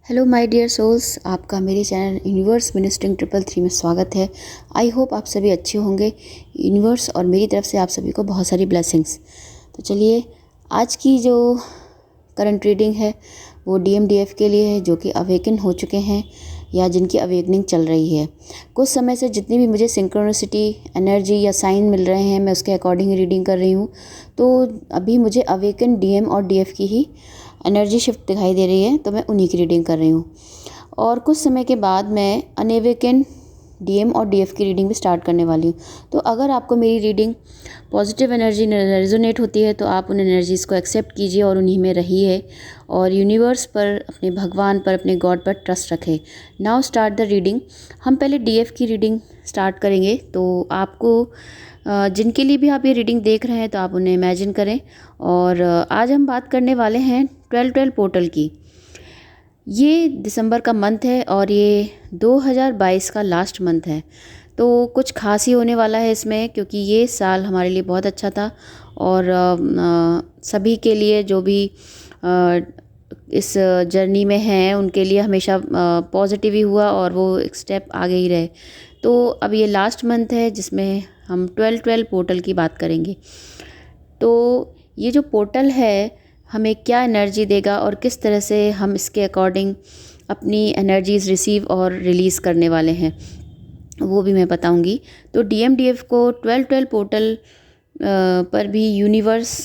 Hello my dear souls, आपका मेरे channel universe ministering 333 में स्वागत है। आई होप आप सभी अच्छे होंगे। यूनिवर्स और मेरी तरफ से आप सभी को बहुत सारी ब्लेसिंग्स। तो चलिए, आज की जो करंट रीडिंग है वो DMDF के लिए है, जो कि अवेकन हो चुके हैं या जिनकी अवेकनिंग चल रही है। कुछ समय से जितनी भी मुझे सिंक्रोनिसिटी, एनर्जी या साइन मिल रहे हैं, मैं उसके अकॉर्डिंग रीडिंग कर रही हूँ। तो अभी मुझे अवेकन DM और DF की ही एनर्जी शिफ्ट दिखाई दे रही है, तो मैं उन्हीं की रीडिंग कर रही हूँ। और कुछ समय के बाद मैं अनअवेकन DM और DF की रीडिंग भी स्टार्ट करने वाली हूँ। तो अगर आपको मेरी रीडिंग पॉजिटिव एनर्जी रेजोनेट होती है तो आप उन एनर्जीज़ को एक्सेप्ट कीजिए और उन्हीं में रहिए और यूनिवर्स पर, अपने भगवान पर, अपने गॉड पर ट्रस्ट रखें। Now start the reading. हम पहले DF की रीडिंग स्टार्ट करेंगे। तो आपको जिनके लिए भी आप ये रीडिंग देख रहे हैं तो आप उन्हें इमेजिन करें। और आज हम बात करने वाले हैं 12-12 पोर्टल की। ये दिसंबर का मंथ है और ये 2022 का लास्ट मंथ है। तो कुछ खास ही होने वाला है इसमें, क्योंकि ये साल हमारे लिए बहुत अच्छा था और सभी के लिए जो भी इस जर्नी में हैं उनके लिए हमेशा पॉजिटिव ही हुआ और वो एक स्टेप आगे ही रहे। तो अब ये लास्ट मंथ है जिसमें हम 12-12 पोर्टल की बात करेंगे। तो ये जो पोर्टल है हमें क्या एनर्जी देगा और किस तरह से हम इसके अकॉर्डिंग अपनी एनर्जीज़ रिसीव और रिलीज़ करने वाले हैं, वो भी मैं बताऊंगी। तो DMDF को 12-12 पोर्टल पर भी यूनिवर्स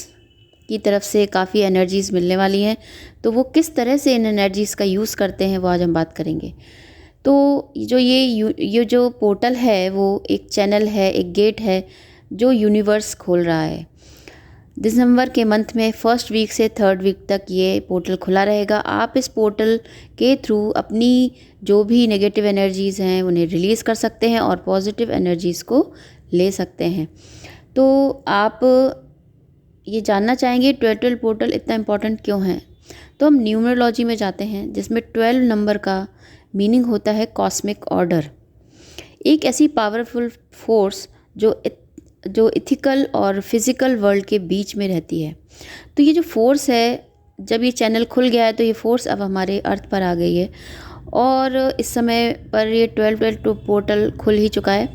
की तरफ से काफ़ी एनर्जीज़ मिलने वाली हैं। तो वो किस तरह से इन एनर्जीज़ का यूज़ करते हैं वो आज हम बात करेंगे। तो जो ये जो पोर्टल है वो एक चैनल है, एक गेट है जो यूनिवर्स खोल रहा है। दिसंबर के मंथ में फर्स्ट वीक से थर्ड वीक तक ये पोर्टल खुला रहेगा। आप इस पोर्टल के थ्रू अपनी जो भी नेगेटिव एनर्जीज़ हैं उन्हें रिलीज़ कर सकते हैं और पॉजिटिव एनर्जीज़ को ले सकते हैं। तो आप ये जानना चाहेंगे 12-12 पोर्टल इतना इम्पोर्टेंट क्यों है। तो हम न्यूमरोलॉजी में जाते हैं जिसमें 12 नंबर का मीनिंग होता है कॉस्मिक ऑर्डर, एक ऐसी पावरफुल फोर्स जो इथिकल और फिज़िकल वर्ल्ड के बीच में रहती है। तो ये जो फोर्स है, जब ये चैनल खुल गया है तो ये फोर्स अब हमारे अर्थ पर आ गई है और इस समय पर ये 12-12 पोर्टल खुल ही चुका है।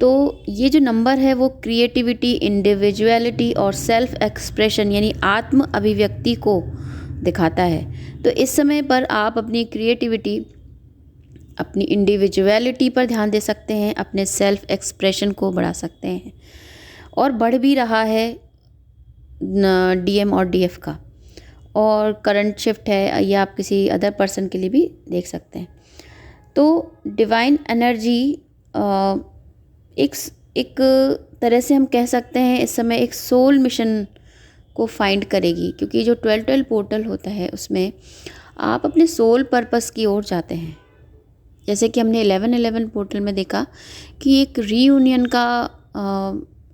तो ये जो नंबर है वो क्रिएटिविटी, इंडिविजुअलिटी और सेल्फ एक्सप्रेशन यानी आत्म अभिव्यक्ति को दिखाता है। तो इस समय पर आप अपनी क्रिएटिविटी, अपनी इंडिविजुअलिटी पर ध्यान दे सकते हैं, अपने सेल्फ एक्सप्रेशन को बढ़ा सकते हैं और बढ़ भी रहा है DM और DF का। और करंट शिफ्ट है, या आप किसी अदर पर्सन के लिए भी देख सकते हैं। तो डिवाइन एनर्जी एक तरह से हम कह सकते हैं इस समय एक सोल मिशन को फाइंड करेगी, क्योंकि जो 12-12 पोर्टल होता है उसमें आप अपने सोल पर्पस की ओर जाते हैं। जैसे कि हमने 11-11 पोर्टल में देखा कि एक रीयूनियन का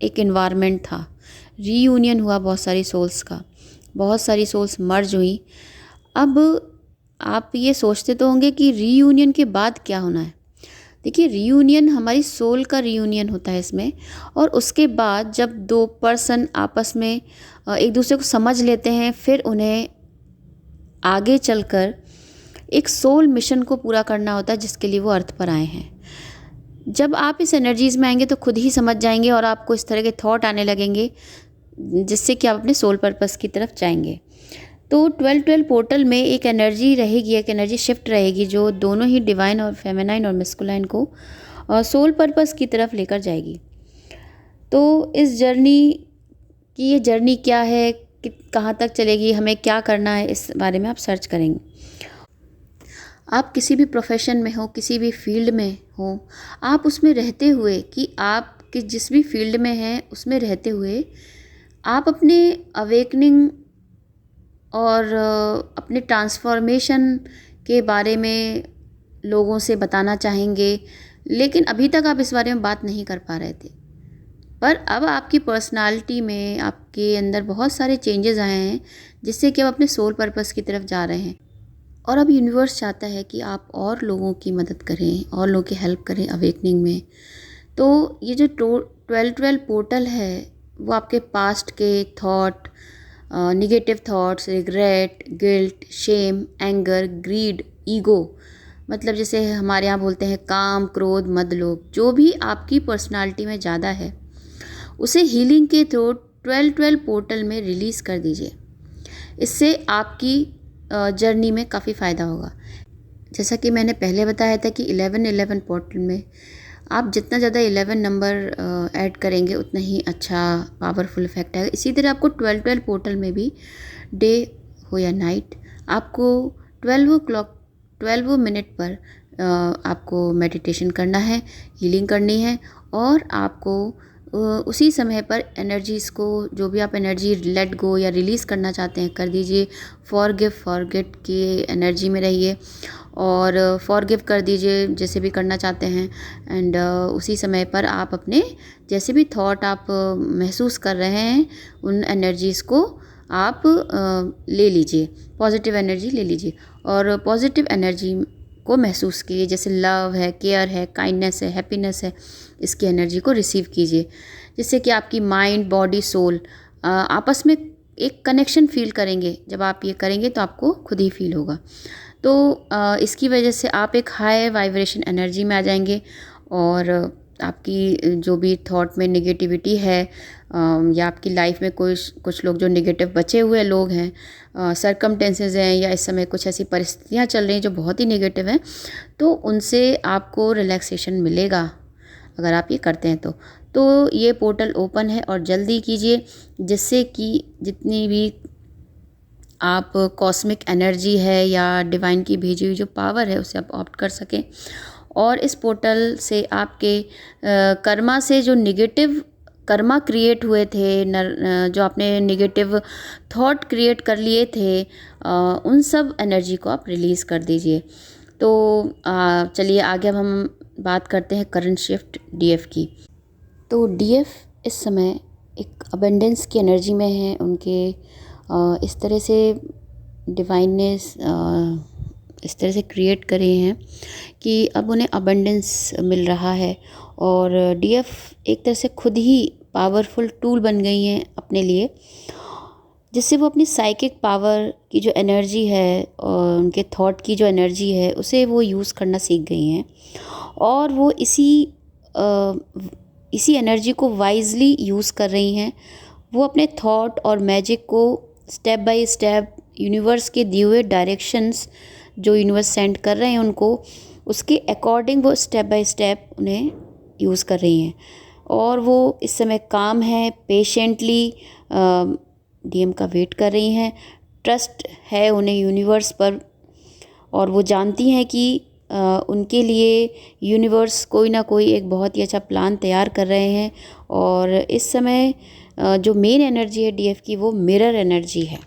एक इन्वायरमेंट था, रीयूनियन हुआ बहुत सारी सोल्स का, बहुत सारी सोल्स मर्ज हुई। अब आप ये सोचते तो होंगे कि रीयूनियन के बाद क्या होना है। देखिए, रीयूनियन हमारी सोल का रीयूनियन होता है इसमें, और उसके बाद जब दो पर्सन आपस में एक दूसरे को समझ लेते हैं, फिर उन्हें आगे चलकर एक सोल मिशन को पूरा करना होता है जिसके लिए वो अर्थ पर आए हैं। जब आप इस एनर्जीज़ में आएंगे तो खुद ही समझ जाएंगे और आपको इस तरह के थॉट आने लगेंगे जिससे कि आप अपने सोल पर्पस की तरफ जाएंगे। तो 12-12 पोर्टल में एक एनर्जी रहेगी, एक एनर्जी शिफ्ट रहेगी जो दोनों ही डिवाइन और फेमिनाइन और मैस्कुलाइन को सोल पर्पस की तरफ लेकर जाएगी। तो इस जर्नी की, ये जर्नी क्या है, कहाँ तक चलेगी, हमें क्या करना है, इस बारे में आप सर्च करेंगे। आप किसी भी प्रोफेशन में हो, किसी भी फील्ड में हो, आप उसमें रहते हुए, कि आप जिस भी फील्ड में हैं उसमें रहते हुए आप अपने अवेकनिंग और अपने ट्रांसफॉर्मेशन के बारे में लोगों से बताना चाहेंगे, लेकिन अभी तक आप इस बारे में बात नहीं कर पा रहे थे। पर अब आपकी पर्सनालिटी में, आपके अंदर बहुत सारे चेंजेस आए हैं जिससे कि आप अपने सोल पर्पस की तरफ जा रहे हैं। और अब यूनिवर्स चाहता है कि आप और लोगों की मदद करें, और लोगों की हेल्प करें अवेकनिंग में। तो ये जो 12-12 पोर्टल है वो आपके पास्ट के thought, negative thoughts, regret, guilt, shame, anger, greed, ego, मतलब जैसे हमारे यहाँ बोलते हैं काम, क्रोध, मद, लोभ, जो भी आपकी पर्सनालिटी में ज़्यादा है उसे हीलिंग के थ्रू 12-12 पोर्टल में रिलीज़ कर दीजिए। इससे आपकी जर्नी में काफ़ी फ़ायदा होगा। जैसा कि मैंने पहले बताया था कि 11-11 पोर्टल में आप जितना ज़्यादा 11 नंबर ऐड करेंगे उतना ही अच्छा पावरफुल इफेक्ट आएगा। इसी तरह आपको 12-12 पोर्टल में भी डे हो या नाइट आपको 12 मिनट पर आपको मेडिटेशन करना है, हीलिंग करनी है और आपको उसी समय पर एनर्जीज़ को, जो भी आप एनर्जी लेट गो या रिलीज़ करना चाहते हैं कर दीजिए। फॉरगिव फॉरगेट की एनर्जी में रहिए और फॉरगिव कर दीजिए जैसे भी करना चाहते हैं। एंड उसी समय पर आप अपने जैसे भी थॉट आप महसूस कर रहे हैं उन एनर्जीज़ को आप ले लीजिए, पॉजिटिव एनर्जी ले लीजिए और पॉजिटिव एनर्जी को महसूस कीजिए, जैसे लव है, केयर है, काइंडनेस है, हैप्पीनेस है, इसकी एनर्जी को रिसीव कीजिए, जिससे कि आपकी माइंड, बॉडी, सोल आपस में एक कनेक्शन फील करेंगे। जब आप ये करेंगे तो आपको खुद ही फील होगा। तो इसकी वजह से आप एक हाई वाइब्रेशन एनर्जी में आ जाएंगे और आपकी जो भी थॉट में नेगेटिविटी है या आपकी लाइफ में कुछ लोग जो नेगेटिव बचे हुए लोग हैं, सरकमटेंसेस हैं या इस समय कुछ ऐसी परिस्थितियाँ चल रही हैं जो बहुत ही नेगेटिव हैं, तो उनसे आपको रिलैक्सेशन मिलेगा अगर आप ये करते हैं तो ये पोर्टल ओपन है और जल्दी कीजिए, जिससे कि जितनी भी आप कॉस्मिक एनर्जी है या डिवाइन की भेजी हुई जो पावर है उसे आप ऑप्ट कर सकें और इस पोर्टल से आपके कर्मा से जो नेगेटिव कर्मा क्रिएट हुए थे, जो आपने नेगेटिव थॉट क्रिएट कर लिए थे, उन सब एनर्जी को आप रिलीज़ कर दीजिए। तो चलिए आगे अब हम बात करते हैं करंट शिफ्ट डीएफ की। तो डीएफ इस समय एक अबेंडेंस की एनर्जी में है। उनके इस तरह से डिवाइननेस इस तरह से क्रिएट करे हैं कि अब उन्हें अबेंडेंस मिल रहा है और डीएफ एक तरह से खुद ही पावरफुल टूल बन गई हैं अपने लिए, जिससे वो अपनी साइकिक पावर की जो एनर्जी है और उनके थॉट की जो एनर्जी है उसे वो यूज़ करना सीख गई हैं और वो इसी एनर्जी को वाइजली यूज़ कर रही हैं। वो अपने थॉट और मैजिक को स्टेप बाय स्टेप यूनिवर्स के दिए हुए डायरेक्शंस जो यूनिवर्स सेंड कर रहे हैं उनको, उसके अकॉर्डिंग वो स्टेप बाय स्टेप उन्हें यूज़ कर रही हैं और वो इस समय काम है, पेशेंटली डीएम का वेट कर रही हैं। ट्रस्ट है उन्हें यूनिवर्स पर और वो जानती हैं कि उनके लिए यूनिवर्स कोई ना कोई एक बहुत ही अच्छा प्लान तैयार कर रहे हैं और इस समय जो मेन एनर्जी है डीएफ की वो मिरर एनर्जी है।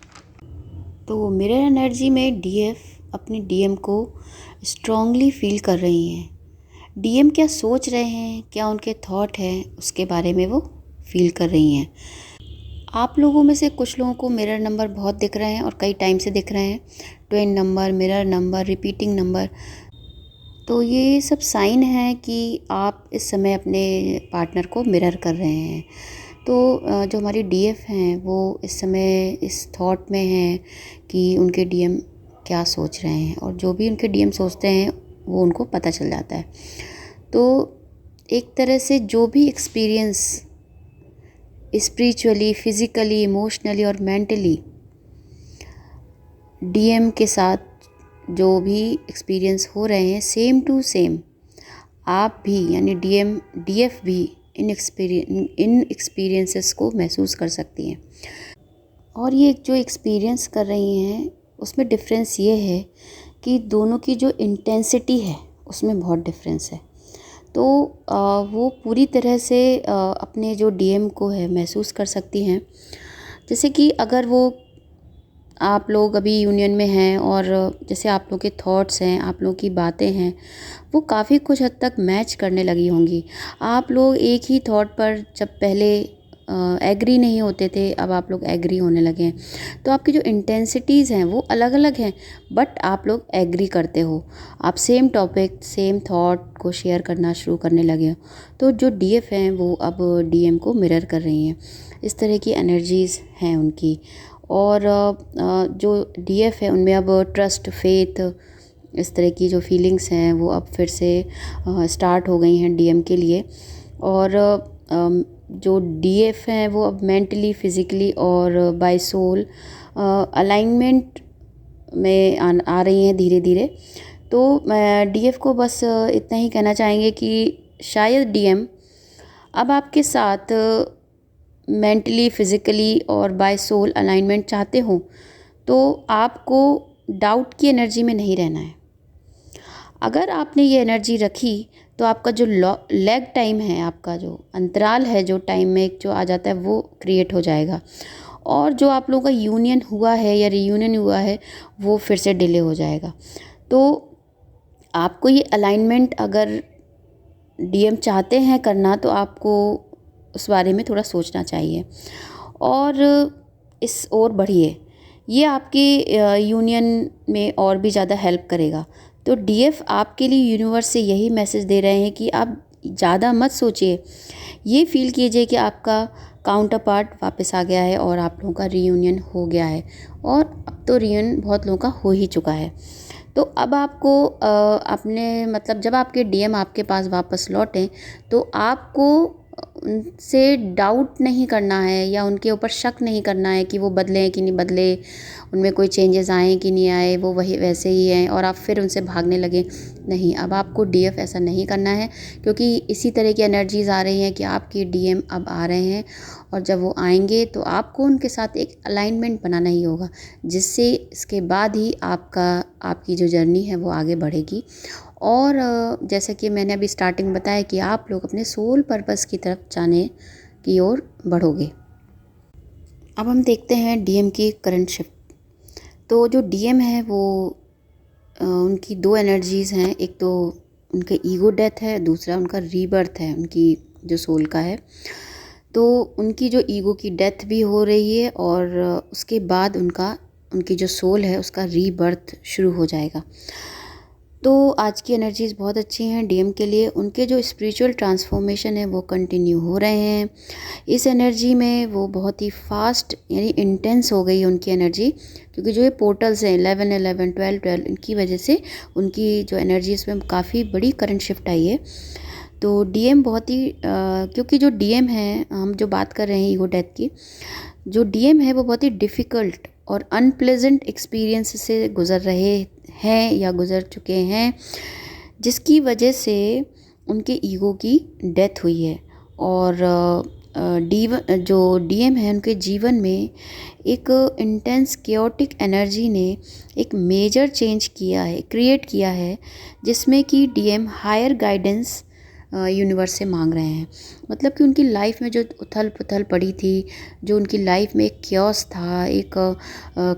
तो मिरर एनर्जी में डीएफ अपनी डीएम को स्ट्रांगली फील कर रही हैं। डीएम क्या सोच रहे हैं, क्या उनके थॉट हैं, उसके बारे में वो फील कर रही हैं। आप लोगों में से कुछ लोगों को मिरर नंबर बहुत दिख रहे हैं और कई टाइम से दिख रहे हैं, twin number, mirror number, repeating number. तो ये सब साइन है कि आप इस समय अपने पार्टनर को मिरर कर रहे हैं। तो जो हमारी डीएफ हैं वो इस समय इस थॉट में हैं कि उनके डीएम क्या सोच रहे हैं और जो भी उनके डीएम सोचते हैं वो उनको पता चल जाता है। तो एक तरह से जो भी एक्सपीरियंस स्पिरिचुअली, फिज़िकली, इमोशनली और मेंटली डीएम के साथ जो भी एक्सपीरियंस हो रहे हैं, सेम टू सेम आप भी यानी डीएफ भी इन एक्सपीरियंसेस को महसूस कर सकती हैं। और ये जो एक्सपीरियंस कर रही हैं उसमें डिफरेंस ये है कि दोनों की जो इंटेंसिटी है उसमें बहुत डिफरेंस है। तो वो पूरी तरह से अपने जो डीएम को है महसूस कर सकती हैं। जैसे कि अगर वो आप लोग अभी यूनियन में हैं और जैसे आप लोग के थॉट्स हैं, आप लोग की बातें हैं, वो काफ़ी कुछ हद तक मैच करने लगी होंगी। आप लोग एक ही थॉट पर जब पहले एग्री नहीं होते थे, अब आप लोग एग्री होने लगे हैं। तो आपकी जो इंटेंसिटीज़ हैं वो अलग अलग हैं, बट आप लोग एग्री करते हो, आप सेम टॉपिक, सेम थॉट को शेयर करना शुरू करने लगे हो। तो जो डीएफ हैं वो अब डीएम को मिरर कर रही हैं। इस तरह की एनर्जीज़ हैं उनकी और जो डीएफ है उनमें अब ट्रस्ट, फेथ, इस तरह की जो फीलिंग्स हैं वो अब फिर से स्टार्ट हो गई हैं डीएम के लिए। और जो डीएफ हैं वो अब मेंटली, फिज़िकली और बाय सोल अलाइनमेंट में आ रही हैं धीरे धीरे। तो डीएफ को बस इतना ही कहना चाहेंगे कि शायद डीएम अब आपके साथ मेंटली, फिज़िकली और बाय सोल अलाइनमेंट चाहते हो तो आपको डाउट की एनर्जी में नहीं रहना है। अगर आपने ये एनर्जी रखी तो आपका जो लैग टाइम है, आपका जो अंतराल है, जो टाइम में जो आ जाता है वो क्रिएट हो जाएगा, और जो आप लोगों का यूनियन हुआ है या रीयूनियन हुआ है वो फिर से डिले हो जाएगा। तो आपको ये अलाइनमेंट अगर डीएम चाहते हैं करना तो आपको उस बारे में थोड़ा सोचना चाहिए और इस ओर बढ़िए। ये आपके यूनियन में और भी ज़्यादा हेल्प करेगा। तो डीएफ आपके लिए यूनिवर्स से यही मैसेज दे रहे हैं कि आप ज़्यादा मत सोचिए, ये फील कीजिए कि आपका काउंटर पार्ट वापस आ गया है और आप लोगों का रीयूनियन हो गया है। और अब तो रीयूनियन बहुत लोगों का हो ही चुका है। तो अब आपको अपने मतलब जब आपके डीएम आपके पास वापस लौटें तो आपको उनसे डाउट नहीं करना है या उनके ऊपर शक नहीं करना है कि वो बदले कि नहीं बदले, उनमें कोई चेंजेस आए कि नहीं आए, वो वही वैसे ही हैं और आप फिर उनसे भागने लगे। नहीं, अब आपको डीएफ ऐसा नहीं करना है, क्योंकि इसी तरह की एनर्जीज़ आ रही हैं कि आपके डीएम अब आ रहे हैं और जब वो आएंगे तो आपको उनके साथ एक अलाइनमेंट बनाना ही होगा, जिससे इसके बाद ही आपकी जो जर्नी है वो आगे बढ़ेगी। और जैसा कि मैंने अभी स्टार्टिंग में बताया कि आप लोग अपने सोल पर्पस की तरफ जाने की ओर बढ़ोगे। अब हम देखते हैं डीएम की करंट शिफ्ट। तो जो डीएम है वो उनकी दो एनर्जीज़ हैं, एक तो उनके ईगो डेथ है, दूसरा उनका रीबर्थ है, उनकी जो सोल का है। तो उनकी जो ईगो की डेथ भी हो रही है और उसके बाद उनकी जो सोल है उसका रीबर्थ शुरू हो जाएगा। तो आज की एनर्जीज़ बहुत अच्छी हैं डीएम के लिए। उनके जो स्पिरिचुअल ट्रांसफॉर्मेशन है वो कंटिन्यू हो रहे हैं। इस एनर्जी में वो बहुत ही फास्ट यानी इंटेंस हो गई है उनकी एनर्जी, क्योंकि जो ये पोर्टल्स हैं 11 11 12 12 इनकी वजह से उनकी जो एनर्जी इसमें काफ़ी बड़ी करंट शिफ्ट आई है। तो डीएम बहुत ही क्योंकि जो डीएम है, हम जो बात कर रहे हैं ईगो डेथ की, जो डीएम है वो बहुत ही डिफ़िकल्ट और अनप्लेजेंट एक्सपीरियंस से गुज़र रहे हैं या गुज़र चुके हैं, जिसकी वजह से उनके ईगो की डेथ हुई है। और जो डीएम है उनके जीवन में एक इंटेंस केओटिक एनर्जी ने एक मेजर चेंज क्रिएट किया है, जिसमें कि डीएम हायर गाइडेंस यूनिवर्स से मांग रहे हैं। मतलब कि उनकी लाइफ में जो उथल पुथल पड़ी थी, जो उनकी लाइफ में एक क्योस था, एक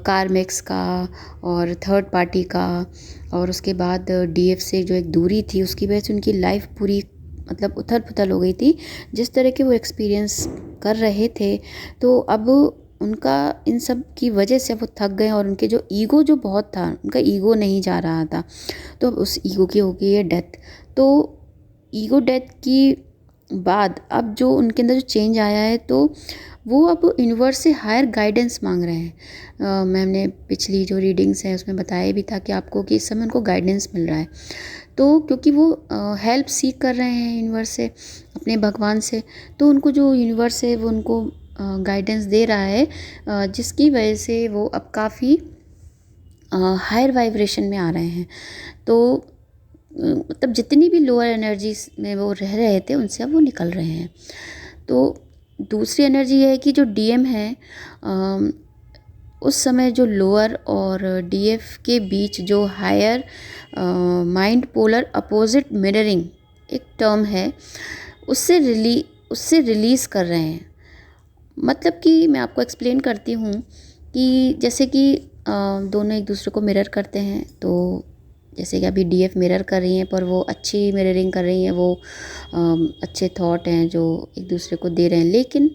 कार्मिक्स का और थर्ड पार्टी का, और उसके बाद डीएफ से जो एक दूरी थी उसकी वजह से उनकी लाइफ पूरी मतलब उथल पुथल हो गई थी, जिस तरह के वो एक्सपीरियंस कर रहे थे। तो अब उनका इन सब की वजह से वो थक गए और उनके जो ईगो जो बहुत था, उनका ईगो नहीं जा रहा था, तो उस ईगो की हो गई है डेथ। तो ईगो डेथ की बाद अब जो उनके अंदर जो चेंज आया है, तो वो अब यूनिवर्स से हायर गाइडेंस मांग रहे हैं। मैंने पिछली जो रीडिंग्स हैं उसमें बताया भी था कि आपको कि इस समय उनको गाइडेंस मिल रहा है। तो क्योंकि वो हेल्प सीख कर रहे हैं यूनिवर्स से, अपने भगवान से, तो उनको जो यूनिवर्स है वो उनको गाइडेंस दे रहा है, जिसकी वजह से वो अब काफ़ी हायर वाइब्रेशन में आ रहे हैं। तो मतलब जितनी भी लोअर एनर्जीज में वो रह रहे थे उनसे अब वो निकल रहे हैं। तो दूसरी एनर्जी है कि जो डीएम है उस समय जो लोअर और डीएफ के बीच जो higher mind polar opposite mirroring एक टर्म है, उससे रिलीज़ कर रहे हैं। मतलब कि मैं आपको एक्सप्लेन करती हूँ कि जैसे कि दोनों एक दूसरे को मिरर करते हैं, तो जैसे कि अभी डीएफ मिरर कर रही हैं पर वो अच्छी मिररिंग कर रही हैं, वो अच्छे थॉट हैं जो एक दूसरे को दे रहे हैं। लेकिन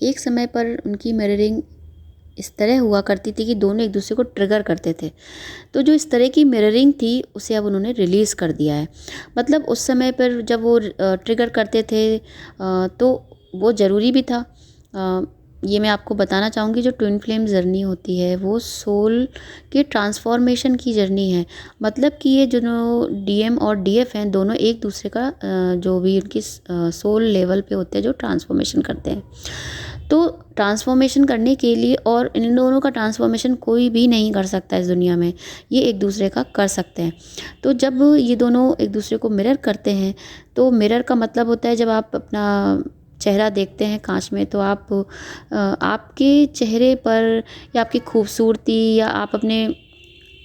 एक समय पर उनकी मिररिंग इस तरह हुआ करती थी कि दोनों एक दूसरे को ट्रिगर करते थे। तो जो इस तरह की मिररिंग थी उसे अब उन्होंने रिलीज़ कर दिया है। मतलब उस समय पर जब वो ट्रिगर करते थे तो वो ज़रूरी भी था, ये मैं आपको बताना चाहूँगी, जो ट्विन फ्लेम जर्नी होती है वो सोल के ट्रांसफॉर्मेशन की जर्नी है। मतलब कि ये जो डीएम और डीएफ हैं, दोनों एक दूसरे का जो भी उनकी सोल लेवल पे होते हैं जो ट्रांसफॉर्मेशन करते हैं। तो ट्रांसफॉर्मेशन करने के लिए, और इन दोनों का ट्रांसफॉर्मेशन कोई भी नहीं कर सकता इस दुनिया में, ये एक दूसरे का कर सकते हैं। तो जब ये दोनों एक दूसरे को मिरर करते हैं, तो मिरर का मतलब होता है जब आप अपना चेहरा देखते हैं कांच में, तो आप आपके चेहरे पर या आपकी खूबसूरती, या आप अपने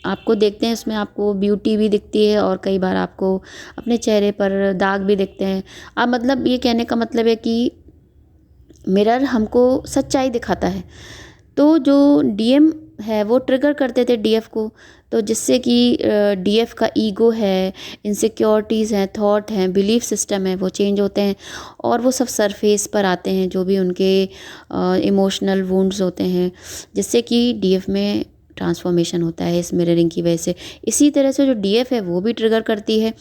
आपको देखते हैं, उसमें आपको ब्यूटी भी दिखती है और कई बार आपको अपने चेहरे पर दाग भी दिखते हैं। अब मतलब ये कहने का मतलब है कि मिरर हमको सच्चाई दिखाता है। तो जो डीएम है वो ट्रिगर करते थे डीएफ को, तो जिससे कि डीएफ का ईगो है, इनसिक्योरिटीज़ हैं, थॉट हैं, बिलीफ सिस्टम है, वो चेंज होते हैं और वो सब सरफेस पर आते हैं, जो भी उनके इमोशनल वुंड्स होते हैं, जिससे कि डीएफ में ट्रांसफॉर्मेशन होता है इस मिररिंग की वजह से। इसी तरह से जो डीएफ है वो भी ट्रिगर करती है,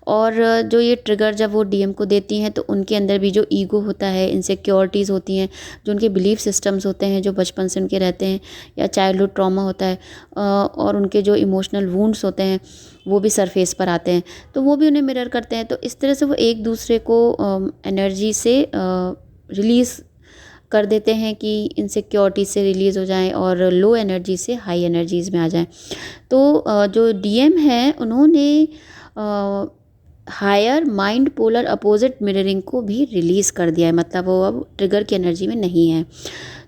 और जो ये ट्रिगर जब वो डीएम को देती हैं, तो उनके अंदर भी जो ईगो होता है, इनसिक्योरिटीज़ होती हैं, जो उनके बिलीफ सिस्टम्स होते हैं जो बचपन से उनके रहते हैं, या चाइल्डहुड ट्रॉमा होता है, और उनके जो इमोशनल वुंड्स होते हैं वो भी सरफेस पर आते हैं, तो वो भी उन्हें मिरर करते हैं। तो इस तरह से वो एक दूसरे को एनर्जी से रिलीज़ कर देते हैं कि इनसिक्योरिटी से रिलीज़ हो जाएं और लो एनर्जी से हाई एनर्जीज़ में आ जाएं। तो जो डीएम है उन्होंने higher mind polar opposite mirroring को भी रिलीज़ कर दिया है, मतलब वो अब ट्रिगर की एनर्जी में नहीं है।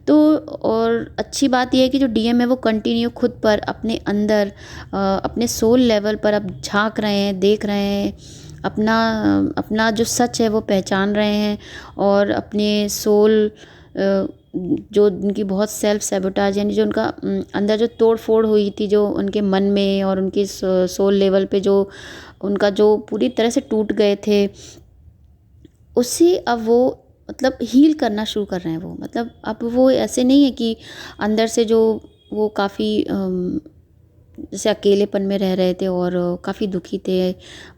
तो और अच्छी बात यह है कि जो डीएम है वो कंटिन्यू खुद पर, अपने अंदर, अपने सोल लेवल पर अब झांक रहे हैं, देख रहे हैं, अपना अपना जो सच है वो पहचान रहे हैं, और अपने सोल जो उनकी बहुत सेल्फ सैबोटाज, यानी जो उनका अंदर जो तोड़ फोड़ हुई थी जो उनके मन में और उनकी सोल लेवल पे जो उनका जो पूरी तरह से टूट गए थे, उससे अब वो मतलब हील करना शुरू कर रहे हैं। वो मतलब अब वो ऐसे नहीं है कि अंदर से जो वो काफ़ी जैसे अकेलेपन में रह रहे थे और काफ़ी दुखी थे,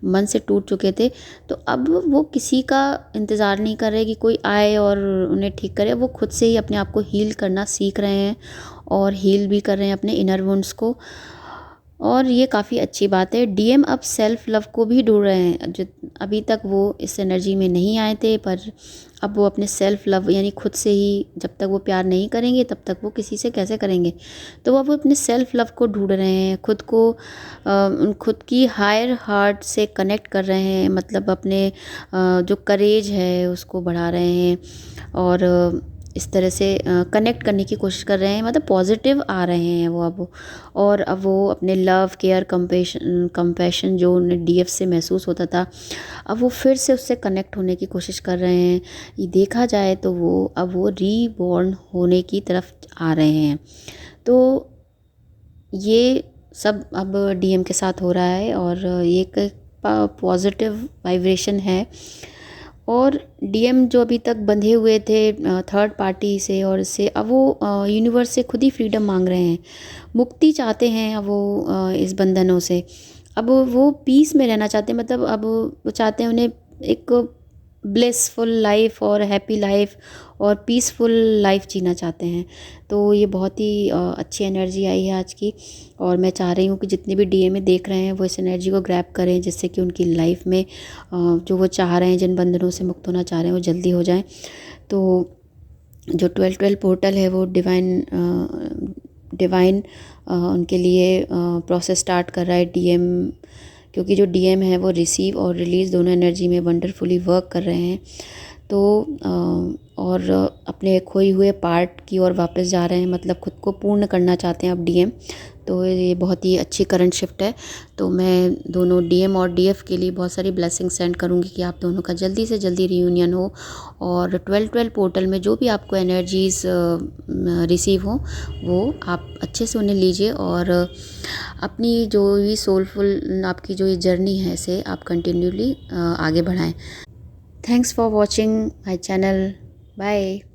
मन से टूट चुके थे, तो अब वो किसी का इंतज़ार नहीं कर रहे कि कोई आए और उन्हें ठीक करे। वो खुद से ही अपने आप को हील करना सीख रहे हैं और हील भी कर रहे हैं अपने इनर वुंड्स को, और ये काफ़ी अच्छी बात है। डीएम अब सेल्फ लव को भी ढूंढ रहे हैं, जो अभी तक वो इस एनर्जी में नहीं आए थे, पर अब वो अपने सेल्फ लव यानी खुद से ही, जब तक वो प्यार नहीं करेंगे तब तक वो किसी से कैसे करेंगे, तो वो अब अपने सेल्फ लव को ढूंढ रहे हैं, खुद को खुद की हायर हार्ट से कनेक्ट कर रहे हैं, मतलब अपने जो करेज है उसको बढ़ा रहे हैं, और इस तरह से कनेक्ट करने की कोशिश कर रहे हैं, मतलब पॉजिटिव आ रहे हैं वो अब। और अब वो अपने लव, केयर, कंपैशन जो उन्हें डीएफ से महसूस होता था, अब वो फिर से उससे कनेक्ट होने की कोशिश कर रहे हैं। ये देखा जाए तो वो अब वो रीबॉर्न होने की तरफ आ रहे हैं। तो ये सब अब डीएम के साथ हो रहा है, और ये एक पॉजिटिव वाइब्रेशन है। और डीएम जो अभी तक बंधे हुए थे थर्ड पार्टी से और इससे, अब वो यूनिवर्स से खुद ही फ्रीडम मांग रहे हैं, मुक्ति चाहते हैं अब वो इस बंधनों से। अब वो पीस में रहना चाहते हैं, मतलब अब वो चाहते हैं उन्हें एक ब्लिसफुल लाइफ और हैप्पी लाइफ और पीसफुल लाइफ जीना चाहते हैं। तो ये बहुत ही अच्छी एनर्जी आई है आज की, और मैं चाह रही हूँ कि जितने भी डीएम में देख रहे हैं वो इस एनर्जी को ग्रैब करें, जिससे कि उनकी लाइफ में जो वो चाह रहे हैं, जिन बंधनों से मुक्त होना चाह रहे हैं, वो जल्दी हो जाएं। तो जो 12-12 पोर्टल है वो डिवाइन उनके लिए प्रोसेस स्टार्ट कर रहा है डीएम, क्योंकि जो डीएम है वो रिसीव और रिलीज़ दोनों एनर्जी में वंडरफुली वर्क कर रहे हैं। तो और अपने खोए हुए पार्ट की ओर वापस जा रहे हैं, मतलब खुद को पूर्ण करना चाहते हैं अब डीएम। तो ये बहुत ही अच्छी करंट शिफ्ट है। तो मैं दोनों डीएम और डीएफ के लिए बहुत सारी ब्लेसिंग सेंड करूँगी कि आप दोनों का जल्दी से जल्दी रियूनियन हो, और 12-12 पोर्टल में जो भी आपको एनर्जीज़ रिसीव हो वो आप अच्छे से उन्हें लीजिए, और अपनी जो भी सोलफुल आपकी जो ये जर्नी है इसे आप कंटिन्यूली आगे बढ़ाएं। Thanks for watching my channel. Bye.